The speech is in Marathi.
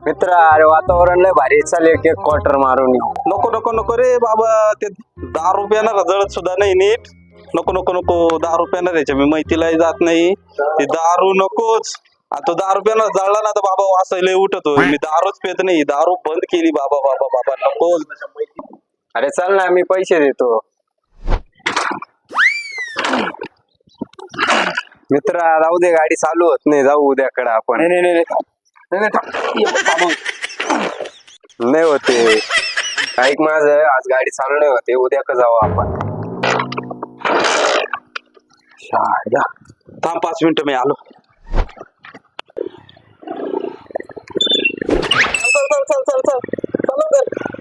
मित्र अरे वातावरण लय भारी चाल एक क्वार्टर मारून येऊ. नको नको नको रे बाबा, ते 10 रुपयानं जळत सुद्धा नाही नीट. नको नको नको 10 रुपयानं द्यायच्या, मी मैतीलाही जात नाही. ते दारू नकोच. आता 10 रुपयानं जळला ना तर बाबा वाचायला उठतोय. मी दारूच पेत नाही, दारू बंद केली बाबा बाबा बाबा नको. अरे चल ना मी पैसे देतो. मित्र राहू दे, गाडी चालू होत नाही, जाऊ उद्याकडे आपण. नाही नाही होते, ऐक माझं, आज गाडी चालू नाही होते, उद्या का जाऊ आपण. थांब 5 मिनिटं मी आलो. चल चल चल चल चल चल